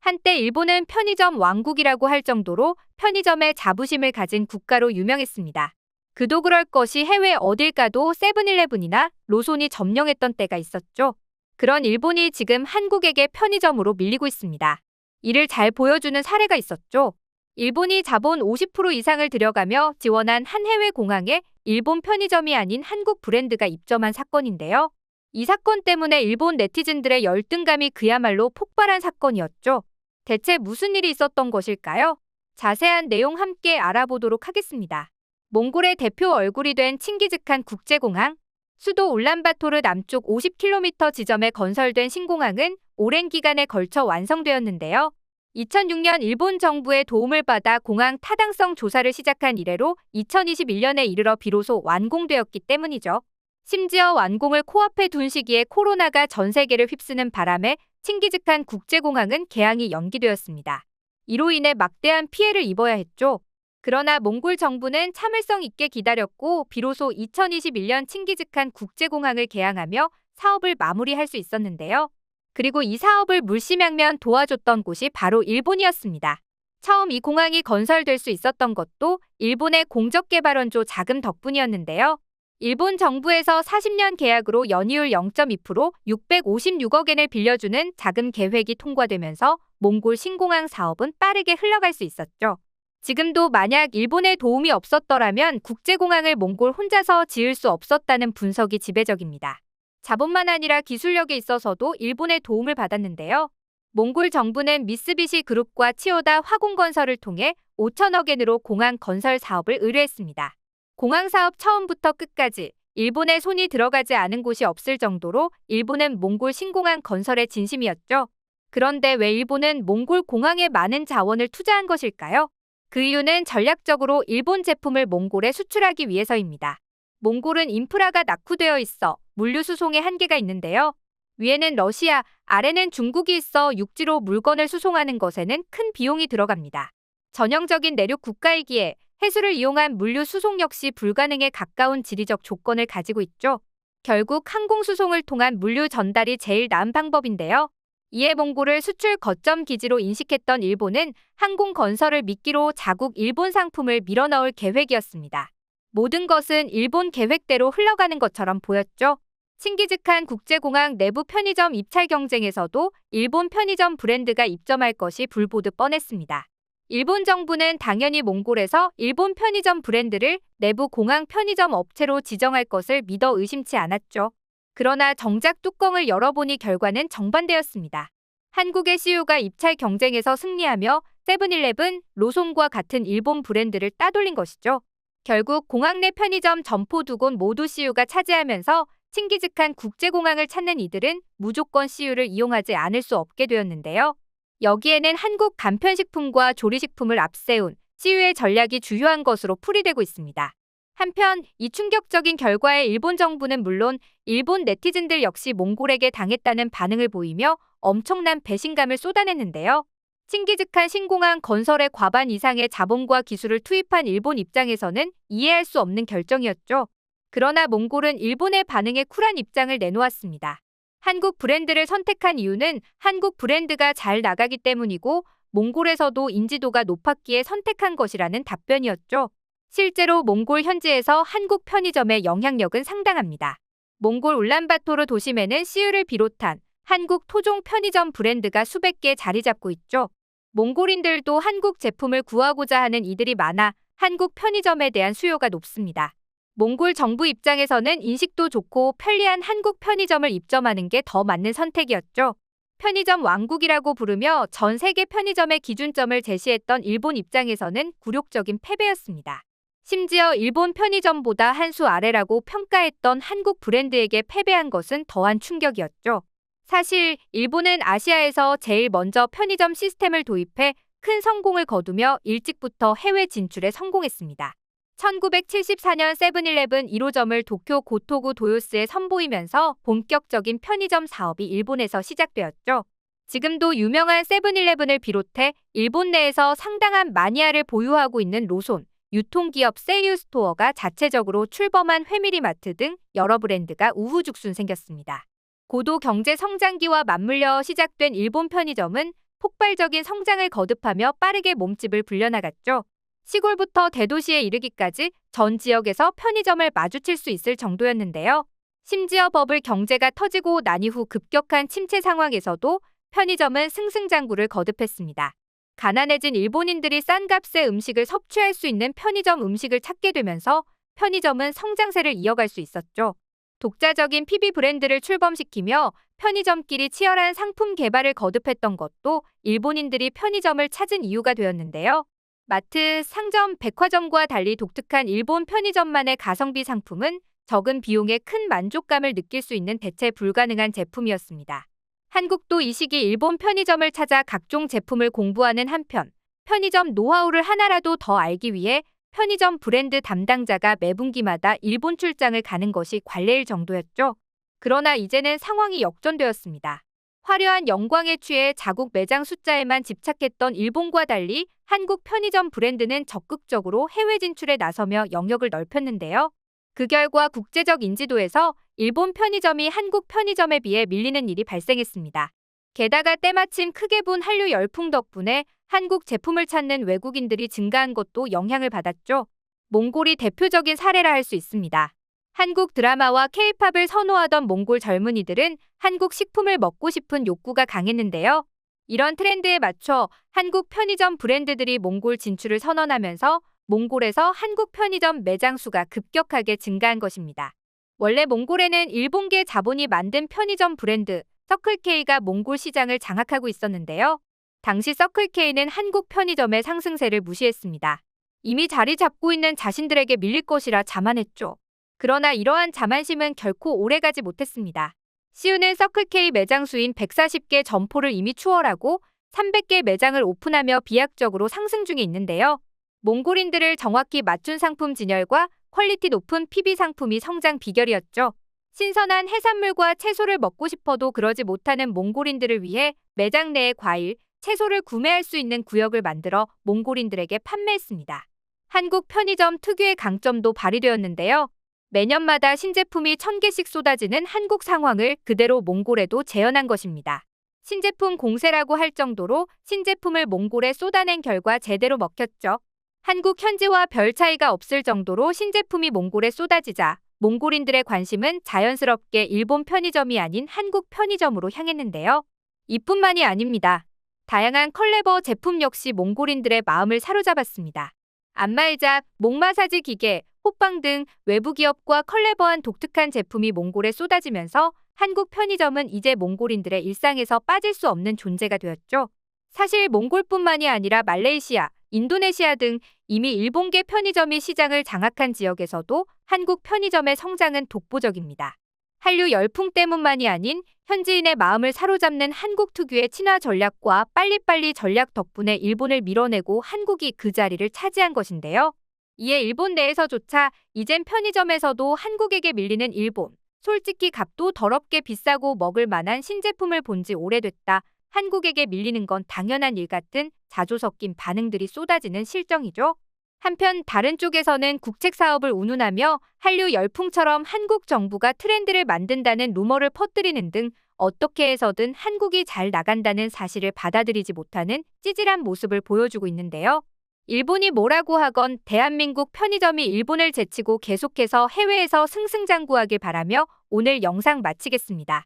한때 일본은 편의점 왕국이라고 할 정도로 편의점에 자부심을 가진 국가로 유명했습니다. 그도 그럴 것이 해외 어딜 가도 세븐일레븐이나 로손이 점령했던 때가 있었죠. 그런 일본이 지금 한국에게 편의점으로 밀리고 있습니다. 이를 잘 보여주는 사례가 있었죠. 일본이 자본 50% 이상을 들여가며 지원한 한 해외 공항에 일본 편의점이 아닌 한국 브랜드가 입점한 사건인데요. 이 사건 때문에 일본 네티즌들의 열등감이 그야말로 폭발한 사건이었죠. 대체 무슨 일이 있었던 것일까요? 자세한 내용 함께 알아보도록 하겠습니다. 몽골의 대표 얼굴이 된 칭기즈칸 국제공항. 수도 울란바토르 남쪽 50km 지점에 건설된 신공항은 오랜 기간에 걸쳐 완성되었는데요. 2006년 일본 정부의 도움을 받아 공항 타당성 조사를 시작한 이래로 2021년에 이르러 비로소 완공되었기 때문이죠. 심지어 완공을 코앞에 둔 시기에 코로나가 전 세계를 휩쓰는 바람에 칭기즈칸 국제공항은 개항이 연기되었습니다. 이로 인해 막대한 피해를 입어야 했죠. 그러나 몽골 정부는 참을성 있게 기다렸고 비로소 2021년 칭기즈칸 국제공항을 개항하며 사업을 마무리할 수 있었는데요. 그리고 이 사업을 물심양면 도와줬던 곳이 바로 일본이었습니다. 처음 이 공항이 건설될 수 있었던 것도 일본의 공적개발원조 자금 덕분이었는데요. 일본 정부에서 40년 계약으로 연이율 0.2% 656억 엔을 빌려주는 자금 계획이 통과되면서 몽골 신공항 사업은 빠르게 흘러갈 수 있었죠. 지금도 만약 일본의 도움이 없었더라면 국제공항을 몽골 혼자서 지을 수 없었다는 분석이 지배적입니다. 자본만 아니라 기술력에 있어서도 일본의 도움을 받았는데요. 몽골 정부는 미쓰비시 그룹과 치요다 화공건설을 통해 5천억 엔으로 공항 건설 사업을 의뢰했습니다. 공항 사업 처음부터 끝까지 일본의 손이 들어가지 않은 곳이 없을 정도로 일본은 몽골 신공항 건설에 진심이었죠. 그런데 왜 일본은 몽골 공항에 많은 자원을 투자한 것일까요? 그 이유는 전략적으로 일본 제품을 몽골에 수출하기 위해서입니다. 몽골은 인프라가 낙후되어 있어 물류 수송에 한계가 있는데요. 위에는 러시아, 아래는 중국이 있어 육지로 물건을 수송하는 것에는 큰 비용이 들어갑니다. 전형적인 내륙 국가이기에 해수를 이용한 물류 수송 역시 불가능에 가까운 지리적 조건을 가지고 있죠. 결국 항공 수송을 통한 물류 전달이 제일 나은 방법인데요. 이에 몽골을 수출 거점 기지로 인식했던 일본은 항공 건설을 미끼로 자국 일본 상품을 밀어넣을 계획이었습니다. 모든 것은 일본 계획대로 흘러가는 것처럼 보였죠. 칭기즈칸 국제공항 내부 편의점 입찰 경쟁에서도 일본 편의점 브랜드가 입점할 것이 불보듯 뻔했습니다. 일본 정부는 당연히 몽골에서 일본 편의점 브랜드를 내부 공항 편의점 업체로 지정할 것을 믿어 의심치 않았죠. 그러나 정작 뚜껑을 열어보니 결과는 정반대였습니다. 한국의 CU가 입찰 경쟁에서 승리하며 세븐일레븐, 로손과 같은 일본 브랜드를 따돌린 것이죠. 결국 공항 내 편의점 점포 두 곳 모두 CU가 차지하면서 칭기즈칸 국제공항을 찾는 이들은 무조건 CU를 이용하지 않을 수 없게 되었는데요. 여기에는 한국 간편식품과 조리식품을 앞세운 CU의 전략이 주요한 것으로 풀이되고 있습니다. 한편 이 충격적인 결과에 일본 정부는 물론 일본 네티즌들 역시 몽골에게 당했다는 반응을 보이며 엄청난 배신감을 쏟아냈는데요. 칭기즈칸 신공항 건설에 과반 이상의 자본과 기술을 투입한 일본 입장에서는 이해할 수 없는 결정이었죠. 그러나 몽골은 일본의 반응에 쿨한 입장을 내놓았습니다. 한국 브랜드를 선택한 이유는 한국 브랜드가 잘 나가기 때문이고 몽골에서도 인지도가 높았기에 선택한 것이라는 답변이었죠. 실제로 몽골 현지에서 한국 편의점의 영향력은 상당합니다. 몽골 울란바토르 도심에는 CU를 비롯한 한국 토종 편의점 브랜드가 수백 개 자리 잡고 있죠. 몽골인들도 한국 제품을 구하고자 하는 이들이 많아 한국 편의점에 대한 수요가 높습니다. 몽골 정부 입장에서는 인식도 좋고 편리한 한국 편의점을 입점하는 게 더 맞는 선택이었죠. 편의점 왕국이라고 부르며 전 세계 편의점의 기준점을 제시했던 일본 입장에서는 굴욕적인 패배였습니다. 심지어 일본 편의점보다 한 수 아래라고 평가했던 한국 브랜드에게 패배한 것은 더한 충격이었죠. 사실 일본은 아시아에서 제일 먼저 편의점 시스템을 도입해 큰 성공을 거두며 일찍부터 해외 진출에 성공했습니다. 1974년 세븐일레븐 1호점을 도쿄 고토구 도요스에 선보이면서 본격적인 편의점 사업이 일본에서 시작되었죠. 지금도 유명한 세븐일레븐을 비롯해 일본 내에서 상당한 마니아를 보유하고 있는 로손, 유통기업 세이유 스토어가 자체적으로 출범한 회미리마트 등 여러 브랜드가 우후죽순 생겼습니다. 고도 경제 성장기와 맞물려 시작된 일본 편의점은 폭발적인 성장을 거듭하며 빠르게 몸집을 불려나갔죠. 시골부터 대도시에 이르기까지 전 지역에서 편의점을 마주칠 수 있을 정도였는데요. 심지어 버블 경제가 터지고 난 이후 급격한 침체 상황에서도 편의점은 승승장구를 거듭했습니다. 가난해진 일본인들이 싼 값에 음식을 섭취할 수 있는 편의점 음식을 찾게 되면서 편의점은 성장세를 이어갈 수 있었죠. 독자적인 PB 브랜드를 출범시키며 편의점끼리 치열한 상품 개발을 거듭했던 것도 일본인들이 편의점을 찾은 이유가 되었는데요. 마트, 상점, 백화점과 달리 독특한 일본 편의점만의 가성비 상품은 적은 비용에 큰 만족감을 느낄 수 있는 대체 불가능한 제품이었습니다. 한국도 이 시기 일본 편의점을 찾아 각종 제품을 공부하는 한편 편의점 노하우를 하나라도 더 알기 위해 편의점 브랜드 담당자가 매분기마다 일본 출장을 가는 것이 관례일 정도였죠. 그러나 이제는 상황이 역전되었습니다. 화려한 영광에 취해 자국 매장 숫자에만 집착했던 일본과 달리 한국 편의점 브랜드는 적극적으로 해외 진출에 나서며 영역을 넓혔는데요. 그 결과 국제적 인지도에서 일본 편의점이 한국 편의점에 비해 밀리는 일이 발생했습니다. 게다가 때마침 크게 분 한류 열풍 덕분에 한국 제품을 찾는 외국인들이 증가한 것도 영향을 받았죠. 몽골이 대표적인 사례라 할 수 있습니다. 한국 드라마와 K-팝을 선호하던 몽골 젊은이들은 한국 식품을 먹고 싶은 욕구가 강했는데요. 이런 트렌드에 맞춰 한국 편의점 브랜드들이 몽골 진출을 선언하면서 몽골에서 한국 편의점 매장 수가 급격하게 증가한 것입니다. 원래 몽골에는 일본계 자본이 만든 편의점 브랜드 서클K가 몽골 시장을 장악하고 있었는데요. 당시 서클K는 한국 편의점의 상승세를 무시했습니다. 이미 자리 잡고 있는 자신들에게 밀릴 것이라 자만했죠. 그러나 이러한 자만심은 결코 오래가지 못했습니다. 시우는 서클K 매장 수인 140개 점포를 이미 추월하고 300개 매장을 오픈하며 비약적으로 상승 중에 있는데요. 몽골인들을 정확히 맞춘 상품 진열과 퀄리티 높은 PB 상품이 성장 비결이었죠. 신선한 해산물과 채소를 먹고 싶어도 그러지 못하는 몽골인들을 위해 매장 내에 과일, 채소를 구매할 수 있는 구역을 만들어 몽골인들에게 판매했습니다. 한국 편의점 특유의 강점도 발휘되었는데요. 매년마다 신제품이 1000개씩 쏟아지는 한국 상황을 그대로 몽골에도 재현한 것입니다. 신제품 공세라고 할 정도로 신제품을 몽골에 쏟아낸 결과 제대로 먹혔죠. 한국 현지와 별 차이가 없을 정도로 신제품이 몽골에 쏟아지자 몽골인들의 관심은 자연스럽게 일본 편의점이 아닌 한국 편의점으로 향했는데요. 이뿐만이 아닙니다. 다양한 컬래버 제품 역시 몽골인들의 마음을 사로잡았습니다. 안마의자, 목 마사지 기계, 호빵 등 외부 기업과 컬래버한 독특한 제품이 몽골에 쏟아지면서 한국 편의점은 이제 몽골인들의 일상에서 빠질 수 없는 존재가 되었죠. 사실 몽골뿐만이 아니라 말레이시아, 인도네시아 등 이미 일본계 편의점이 시장을 장악한 지역에서도 한국 편의점의 성장은 독보적입니다. 한류 열풍 때문만이 아닌 현지인의 마음을 사로잡는 한국 특유의 친화 전략과 빨리빨리 전략 덕분에 일본을 밀어내고 한국이 그 자리를 차지한 것인데요. 이에 일본 내에서조차 이젠 편의점에서도 한국에게 밀리는 일본, 솔직히 값도 더럽게 비싸고 먹을 만한 신제품을 본 지 오래됐다. 한국에게 밀리는 건 당연한 일 같은 자조 섞인 반응들이 쏟아지는 실정이죠. 한편 다른 쪽에서는 국책 사업을 운운하며 한류 열풍처럼 한국 정부가 트렌드를 만든다는 루머를 퍼뜨리는 등 어떻게 해서든 한국이 잘 나간다는 사실을 받아들이지 못하는 찌질한 모습을 보여주고 있는데요. 일본이 뭐라고 하건 대한민국 편의점이 일본을 제치고 계속해서 해외에서 승승장구하길 바라며 오늘 영상 마치겠습니다.